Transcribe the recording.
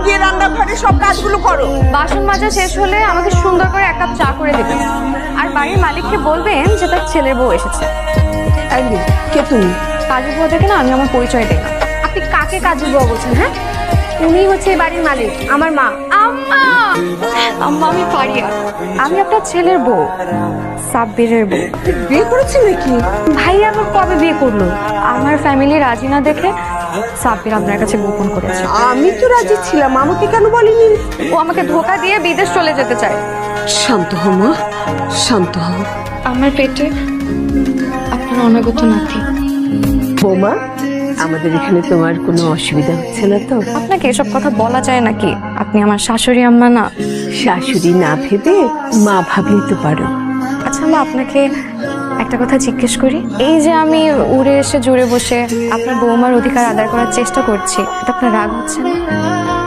গিয়ে রান্নাঘরে সব কাজগুলো করো। বাসন মাজা শেষ হলে আমাকে সুন্দর করে এক কাপ চা করে দেবেন, আর বাড়ির মালিককে বলবেন যে তার ছেলের বউ এসেছে। কে তুমি? কাজের বউ থেকে না আমি আমার পরিচয় দিই না। আপনি কাকে কাজের বউ বলছেন? হ্যাঁ, উনি হচ্ছে এই বাড়ির মালিক, আমার মা। আম্মা, আম্মা আমি ফারিয়া, আমি আপনার ছেলের বউ, সাব্বিরের বউ। বিয়ে করেছেন নাকি? ভাইয়া আবার কবে বিয়ে করলো? আমার ফ্যামিলি রাজি না দেখে সাব্বির আপনার কাছে গোপন করেছে। আমি তো রাজি ছিলাম, আমাকে কেন বলেনি? ও আমাকে ধোকা দিয়ে বিদেশ চলে যেতে চায়। শান্ত হও মা, শান্ত হও। আমার পেটে আপনার অনাগত নাতি। বৌমা, আমাদের এখানে তোমার কোনো অসুবিধা হচ্ছে না তো? আপনাকে এসব কথা বলা যায় নাকি? আপনি আমার শাশুড়ি আম্মা না। শাশুড়ি না ভেবে মা ভাবলেই তো পারো। আচ্ছা মা, আপনাকে একটা কথা জিজ্ঞেস করি। এই যে আমি উড়ে এসে জুড়ে বসে আপনার বৌমার অধিকার আদায় করার চেষ্টা করছি, এটা আপনার রাগ হচ্ছে না?